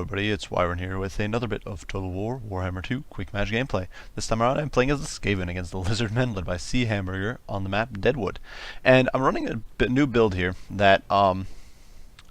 everybody, it's Wyron here with another bit of Total War Warhammer 2 Quick Match gameplay. This time around I'm playing as the Skaven against the Lizardmen led by Sea Hamburger on the map Deadwood. And I'm running a new build here that I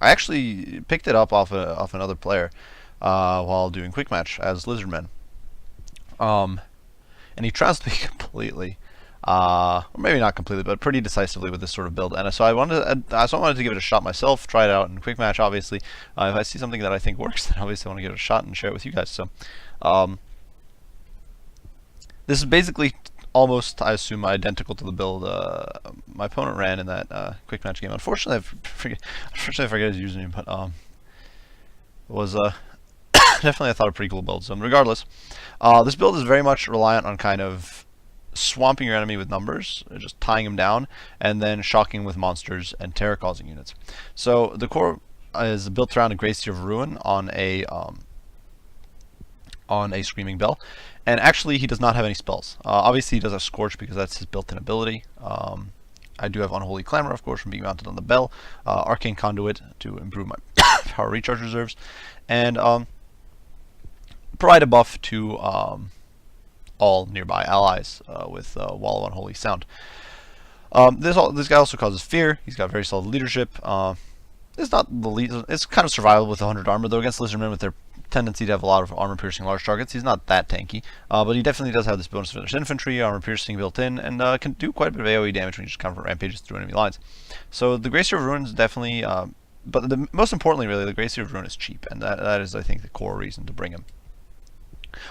actually picked it up off another player while doing Quick Match as Lizardmen. And he trounced me completely. Or maybe not completely, but pretty decisively with this sort of build. And so I wanted to give it a shot myself, try it out in Quick Match, obviously. If I see something that I think works, then obviously I want to give it a shot and share it with you guys. So, this is basically almost, I assume, identical to the build my opponent ran in that Quick Match game. Unfortunately, I forget his username, but it was definitely, I thought, a pretty cool build. So regardless, this build is very much reliant on kind of swamping your enemy with numbers, just tying them down, and then shocking with monsters and terror-causing units. So the core is built around a Gracie of Ruin on a Screaming Bell, and actually he does not have any spells. Obviously he does have Scorch because that's his built-in ability. I do have Unholy Clamor, of course, from being mounted on the bell, Arcane Conduit to improve my power recharge reserves, and provide a buff to all nearby allies with Wall of Unholy Sound. This guy also causes fear. He's got very solid leadership. It's not the lead. It's kind of survivable with 100 armor, though against Lizardmen with their tendency to have a lot of armor-piercing large targets, he's not that tanky. But he definitely does have this bonus for their infantry, armor-piercing built in, and can do quite a bit of AoE damage when he just kind of rampages through enemy lines. So the Gracie of Ruin is definitely, but most importantly, really, the Gracie of Ruin is cheap, and that is, I think, the core reason to bring him.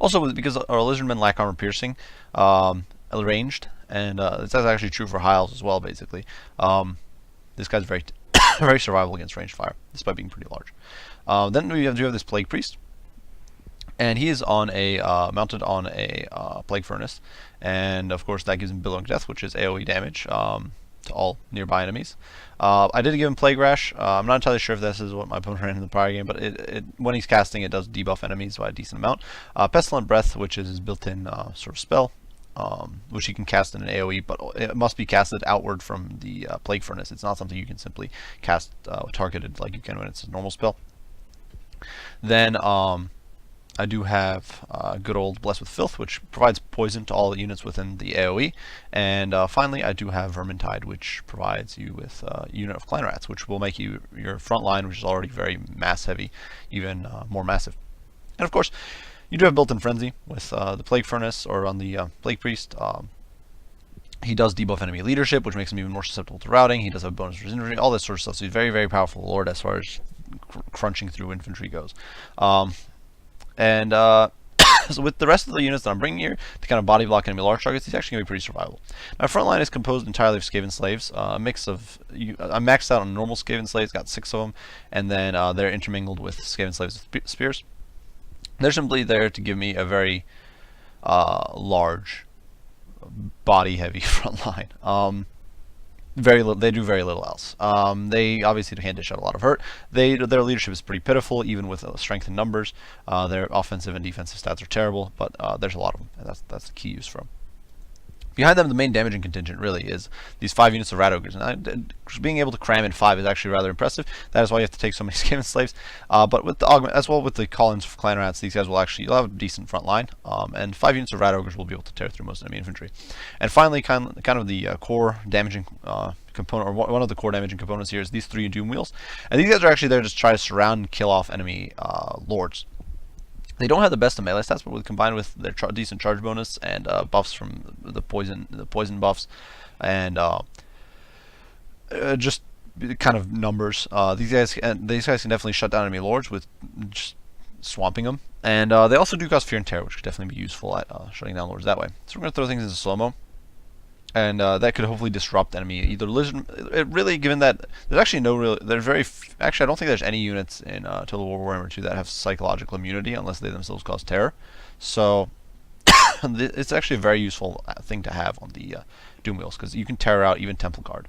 Also, because our Lizardmen lack armor piercing, ranged, and that's actually true for Hiles as well, basically. This guy's very very survivable against ranged fire, despite being pretty large. Then we do have this Plague Priest, and he is on a mounted on a Plague Furnace, and of course that gives him Billowing Death, which is AoE damage to all nearby enemies. I did give him Plague Rash. I'm not entirely sure if this is what my opponent ran in the prior game, but when he's casting, it does debuff enemies by a decent amount. Pestilent Breath, which is his built-in sort of spell, which he can cast in an AoE, but it must be casted outward from the Plague Furnace. It's not something you can simply cast targeted like you can when it's a normal spell. Then I do have good old Blessed with Filth, which provides poison to all the units within the AoE. And finally, I do have Vermintide, which provides you with a unit of Clan Rats, which will make your front line, which is already very mass heavy, even more massive. And of course, you do have built-in Frenzy with the Plague Furnace, or on the Plague Priest. He does debuff enemy leadership, which makes him even more susceptible to routing. He does have bonus for his infantry, all this sort of stuff. So he's very, very powerful lord as far as crunching through infantry goes. So with the rest of the units that I'm bringing here to kind of body block enemy large targets, he's actually going to be pretty survivable. My front line is composed entirely of Skaven slaves, a mix of, I'm maxed out on normal Skaven slaves, got 6 of them, and then they're intermingled with Skaven slaves with spears. They're simply there to give me a very large, body-heavy front line. They do very little else. They obviously can dish out a lot of hurt. Their leadership is pretty pitiful, even with strength in numbers. Their offensive and defensive stats are terrible, but there's a lot of them, and that's the key use for them. Behind them, the main damaging contingent really is these 5 units of Rat Ogres, and being able to cram in 5 is actually rather impressive. That is why you have to take so many Skaven slaves. But with the augment, as well with the call-ins of Clan Rats, these guys will actually, you'll have a decent front line, and 5 units of Rat Ogres will be able to tear through most enemy infantry. And finally, kind of the core damaging component, or one of the core damaging components here, is these 3 Doom Wheels, and these guys are actually there to try to surround and kill off enemy lords. They don't have the best of melee stats, but combined with their decent charge bonus and buffs from the poison buffs, and just kind of numbers, these guys can definitely shut down enemy lords with just swamping them. And they also do cause fear and terror, which could definitely be useful at shutting down lords that way. So we're going to throw things into slow-mo. And that could hopefully disrupt enemy either lizard. Really, given that there's actually no real, actually I don't think there's any units in Total War Warhammer 2 that have psychological immunity unless they themselves cause terror. So it's actually a very useful thing to have on the Doom Wheels, because you can terror out even Temple Guard.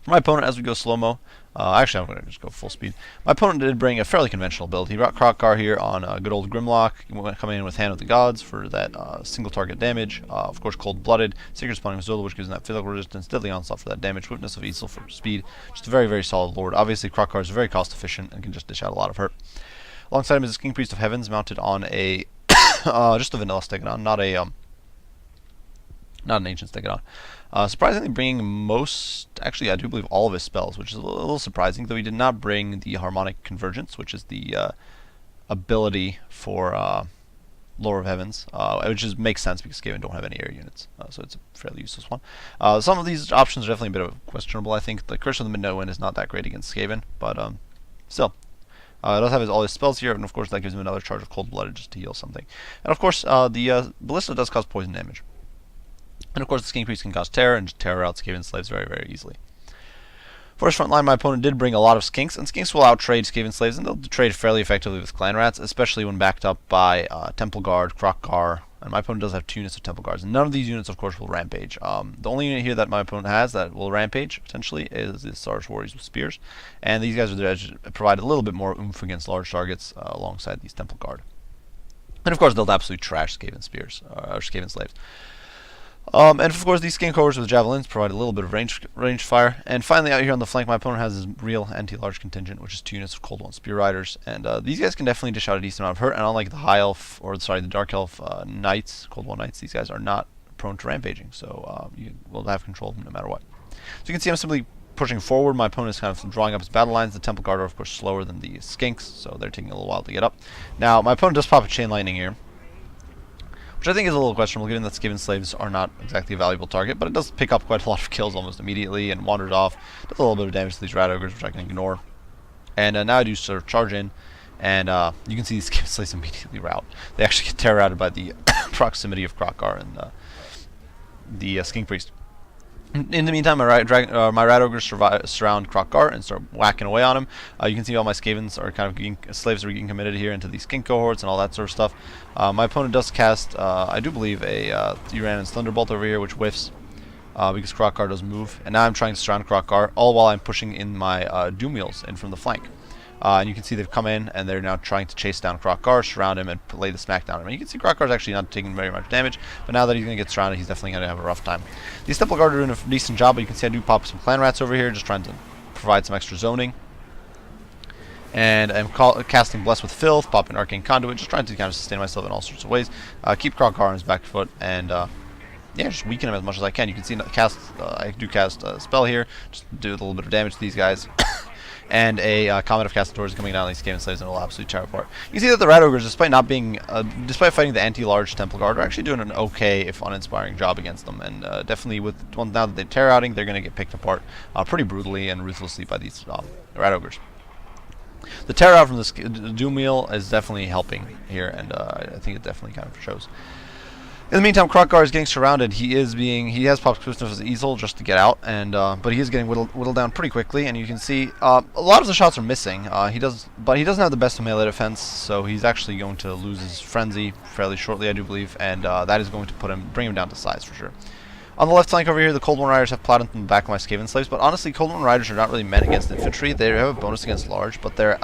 For my opponent, as we go slow-mo, actually I'm going to just go full speed. My opponent did bring a fairly conventional build. He brought Crockgar here on a good old Grimlock, coming in with Hand of the Gods for that single target damage. Of course, Cold-Blooded, Sacred Spawning with Zola, which gives him that physical resistance, Deadly Onslaught for that damage, Witness of Easel for speed. Just a very, very solid lord. Obviously, Crockgar is very cost efficient and can just dish out a lot of hurt. Alongside him is the King Priest of Heavens mounted on a just a vanilla Stegodon, not an ancient Stegodon. Surprisingly bringing most, actually I do believe all of his spells, which is a little surprising, though he did not bring the Harmonic Convergence, which is the ability for Lore of Heavens, which makes sense because Skaven don't have any air units, so it's a fairly useless one. Some of these options are definitely a bit of questionable, I think. The Curse of the Midnight Wind is not that great against Skaven, but still. It does have all his spells here, and of course that gives him another charge of Cold Blooded just to heal something. And of course, the Ballista does cause poison damage. And of course the King Priest can cause terror, and just terror out Skaven slaves very, very easily. For his front line, my opponent did bring a lot of Skinks, and Skinks will out-trade Skaven slaves, and they'll trade fairly effectively with Clan Rats, especially when backed up by Temple Guard, Krokgar, and my opponent does have 2 units of Temple Guards. And none of these units, of course, will Rampage. The only unit here that my opponent has that will Rampage, potentially, is the Sarge Warriors with Spears, and these guys are there to provide a little bit more oomph against large targets alongside these Temple Guard. And of course, they'll absolutely trash Skaven Spears, or Skaven Slaves. And of course, these Skink Covers with Javelins provide a little bit of range fire. And finally, out here on the flank, my opponent has his real anti-large contingent, which is 2 units of Cold One Spear Riders. And these guys can definitely dish out a decent amount of hurt. And unlike the High Elf, or sorry, the Dark Elf Knights, Cold One Knights, these guys are not prone to rampaging. So you will have control of them no matter what. So you can see I'm simply pushing forward. My opponent is kind of drawing up his battle lines. The Temple Guard are, of course, slower than the Skinks, so they're taking a little while to get up. Now, my opponent does pop a Chain Lightning here, which I think is a little questionable, given that Skaven Slaves are not exactly a valuable target, but it does pick up quite a lot of kills almost immediately and wanders off. Does a little bit of damage to these Rat Ogres, which I can ignore. And now I do sort of charge in, and you can see these Skaven Slaves immediately rout. They actually get terror-routed by the proximity of Krokgar and the Skink Priest. In the meantime, my Rat Ogres surround Krokgar and start whacking away on him. You can see all my Skavens are kind of getting, slaves are getting committed here into these Skink cohorts and all that sort of stuff. My opponent does cast, I do believe, a Uranus Thunderbolt over here, which whiffs because Krokgar does move. And now I'm trying to surround Krokgar, all while I'm pushing in my Doom Wheels in from the flank. And you can see they've come in, and they're now trying to chase down Krokgar, surround him, and lay the smack down on him. And you can see Krokgar's actually not taking very much damage, but now that he's going to get surrounded, he's definitely going to have a rough time. These Temple Guard are doing a decent job, but you can see I do pop some Clan Rats over here, just trying to provide some extra zoning. And I'm casting Bless with Filth, popping Arcane Conduit, just trying to kind of sustain myself in all sorts of ways. Keep Krokgar on his back foot, and yeah, just weaken him as much as I can. You can see I do cast a spell here, just do a little bit of damage to these guys. And a Comet of Castatours coming down on these Skaven Slaves and will absolutely tear apart. You can see that the Rat Ogres, despite not being, despite fighting the anti-large Temple Guard, are actually doing an okay, if uninspiring, job against them. And definitely, now that they're terror-outing, they're going to get picked apart pretty brutally and ruthlessly by these Rat Ogres. The terror out from the Doom Wheel is definitely helping here, and I think it definitely kind of shows. In the meantime, Krokgar is getting surrounded. He has popped Kusnov Easel just to get out, and but he is getting whittled down pretty quickly. And you can see a lot of the shots are missing. But he doesn't have the best melee defense, so he's actually going to lose his frenzy fairly shortly, I do believe, and that is going to bring him down to size for sure. On the left flank over here, the Cold One Riders have plowed into the back of my Skaven Slaves, but honestly, Cold One Riders are not really meant against infantry. They have a bonus against large, but they're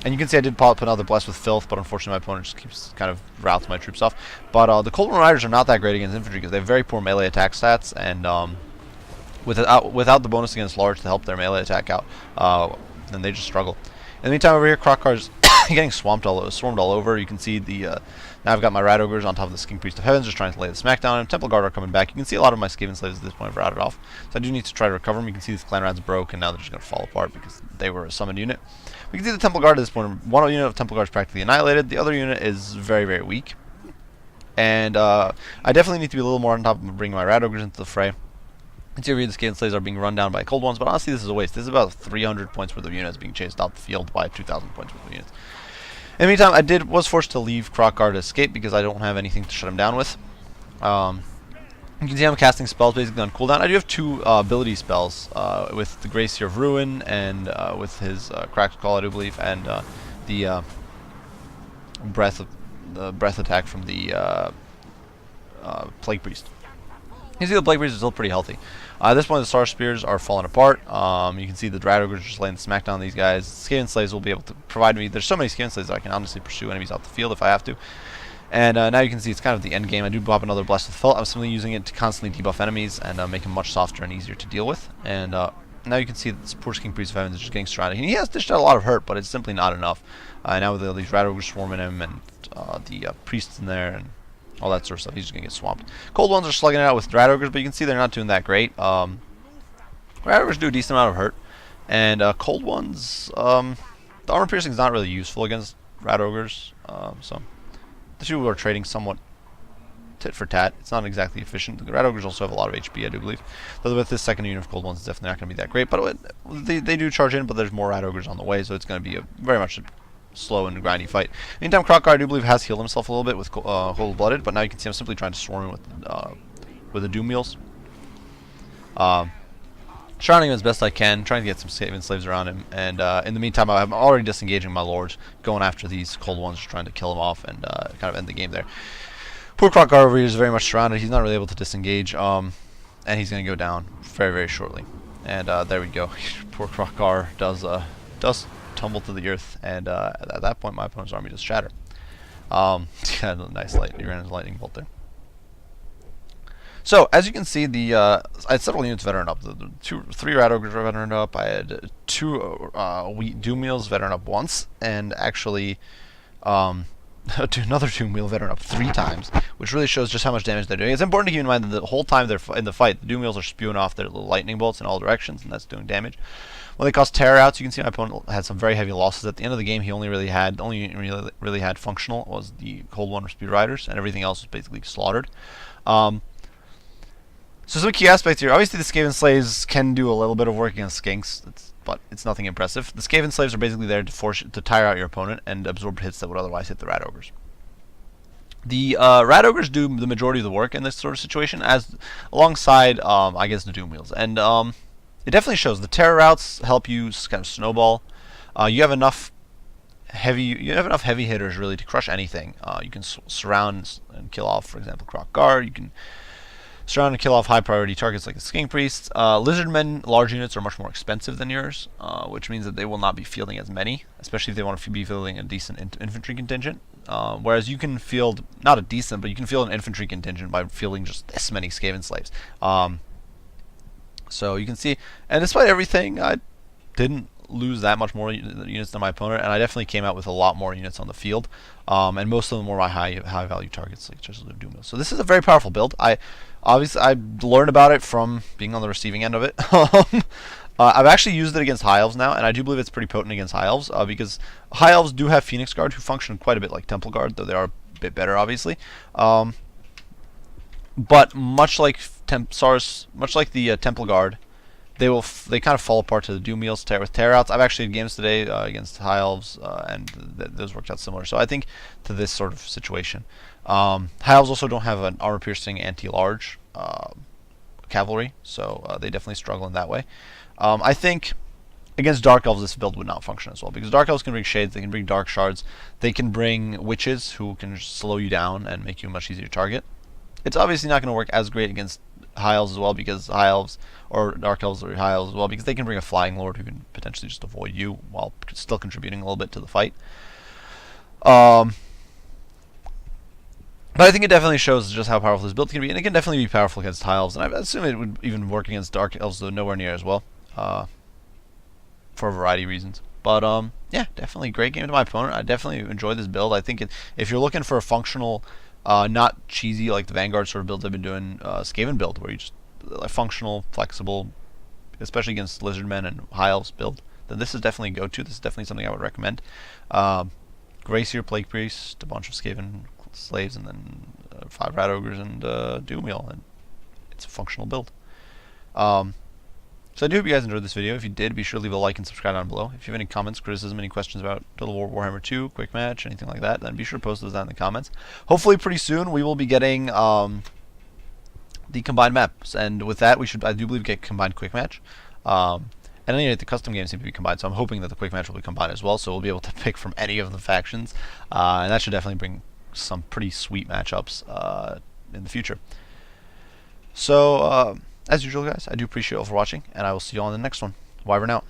and you can see I did pop another Bless with Filth, but unfortunately my opponent just keeps kind of routes my troops off. But the Cold One Riders are not that great against infantry because they have very poor melee attack stats, and without the bonus against large to help their melee attack out, then they just struggle. In the meantime, over here, Krokgar's getting swarmed all over. You can see the now I've got my Rat Ogres on top of the King Priest of Heavens, just trying to lay the smack down on him. Temple Guard are coming back. You can see a lot of my Skaven Slaves at this point have routed off, so I do need to try to recover them. You can see these Clan Rats broke, and now they're just going to fall apart because they were a summoned unit. We can see the Temple Guard at this point. One unit of Temple Guard is practically annihilated. The other unit is very, very weak. And I definitely need to be a little more on top of bringing my Rat Ogres into the fray. And see over here, the Skaven Slaves are being run down by Cold Ones, but honestly, this is a waste. This is about 300 points worth of units being chased out the field by 2,000 points worth of units. In the meantime, I was forced to leave Krokgar to escape because I don't have anything to shut him down with. You can see I'm casting spells basically on cooldown. I do have 2 ability spells with the Gracier of Ruin and with his Cracked Call, I do believe, and the breath attack from the Plague Priest. You can see the Plague Priest is still pretty healthy. At this point, the Star Spears are falling apart. You can see the Rat Ogres just laying the smackdown on these guys. Skaven Slaves will be able to provide me. There's so many Skaven Slaves that I can honestly pursue enemies out the field if I have to. And now you can see it's kind of the end game. I do pop another Bless with Felt. I'm simply using it to constantly debuff enemies and make them much softer and easier to deal with. And Now you can see that this poor King Priest of Heavens is just getting surrounded. He has dished out a lot of hurt, but it's simply not enough. Now with all these rat ogres swarming him and the priests in there and all that sort of stuff, he's just going to get swamped. Cold Ones are slugging it out with rat ogres, but you can see they're not doing that great. Rat ogres do a decent amount of hurt, and Cold Ones, the armor piercing is not really useful against rat ogres, so the two are trading somewhat tit for tat. It's not exactly efficient. The rat ogres also have a lot of HP, I do believe. Though with this second unit of Cold Ones, it's definitely not going to be that great. But they do charge in, but there's more rat ogres on the way, so it's going to be very much a slow and grindy fight. Meantime, Crockguard, I do believe, has healed himself a little bit with Cold-Blooded, but now you can see him simply trying to swarm him with the Doom Meals. Surrounding him as best I can, trying to get some Skaven slaves around him, and in the meantime, I'm already disengaging my lords, going after these Cold Ones, trying to kill them off and kind of end the game there. Poor Crockguard over here is very much surrounded. He's not really able to disengage, and he's going to go down very, very shortly. And there we go. Poor Crockguard does tumble to the earth, and at that point, my opponent's army just shattered. He had a nice he ran his lightning bolt there. So, as you can see, I had several units veteran up. The 3 rat ogres were veteran up. I had 2 wheat doom meals veteran up once, and actually another Doom Wheel veteran up 3 times, which really shows just how much damage they're doing. It's important to keep in mind that the whole time they're in the fight, the Doom Wheels are spewing off their little lightning bolts in all directions, and that's doing damage. When they cause terror outs, you can see my opponent had some very heavy losses. At the end of the game, he only really had functional was the Cold One Speed Riders, and everything else was basically slaughtered. So some key aspects here. Obviously, the Skaven slaves can do a little bit of work against skinks, but it's nothing impressive. The Skaven slaves are basically there to tire out your opponent and absorb hits that would otherwise hit the rat ogres. The rat ogres do the majority of the work in this sort of situation, as alongside I guess the Doom Wheels, and it definitely shows. The terror routes help you kind of snowball. You have enough heavy hitters really to crush anything. You can surround and kill off, for example, Crockguard. You can surround and kill off high priority targets like the Skink Priests. Lizardmen large units are much more expensive than yours, which means that they will not be fielding as many, especially if they want to be fielding a decent infantry contingent. Whereas you can field, not a decent, but you can field an infantry contingent by fielding just this many Skaven slaves. So you can see, and despite everything, I didn't lose that much more units than my opponent, and I definitely came out with a lot more units on the field, and most of them were my high value targets, like just the Doom Wheels. So this is a very powerful build. I learned about it from being on the receiving end of it. I've actually used it against High Elves now, and I do believe it's pretty potent against High Elves, because High Elves do have Phoenix Guard, who function quite a bit like Temple Guard, though they are a bit better, obviously. But much like the Temple Guard, they kind of fall apart to the Doom Wheels with tear outs. I've actually had games today against High Elves, and those worked out similar. So I think to this sort of situation, High Elves also don't have an armor piercing anti-large cavalry, so they definitely struggle in that way. I think against Dark Elves this build would not function as well, because Dark Elves can bring shades, they can bring dark shards, they can bring witches who can slow you down and make you a much easier target. It's obviously not going to work as great against High Elves as well, because High Elves, or Dark Elves or High Elves as well, because they can bring a Flying Lord who can potentially just avoid you while still contributing a little bit to the fight. But I think it definitely shows just how powerful this build can be, and it can definitely be powerful against High Elves, and I assume it would even work against Dark Elves, though nowhere near as well, for a variety of reasons. But yeah, definitely great game to my opponent. I definitely enjoyed this build. I think if you're looking for a functional, not cheesy like the Vanguard sort of builds I've been doing, Skaven build, where you just functional, flexible, especially against Lizardmen and High Elves build, then this is definitely a go-to. This is definitely something I would recommend. Gracier, Plague Priest, a bunch of Skaven slaves, and then 5 Rat Ogres and Doom Wheel, and it's a functional build. So I do hope you guys enjoyed this video. If you did, be sure to leave a like and subscribe down below. If you have any comments, criticism, any questions about Total War Warhammer 2, Quick Match, anything like that, then be sure to post those down in the comments. Hopefully pretty soon we will be getting the combined maps, and with that I do believe get combined Quick Match. And any of the custom games seem to be combined, so I'm hoping that the Quick Match will be combined as well, so we'll be able to pick from any of the factions, and that should definitely bring some pretty sweet matchups in the future. So, as usual, guys, I do appreciate you all for watching, and I will see you all in the next one. Wyvern out.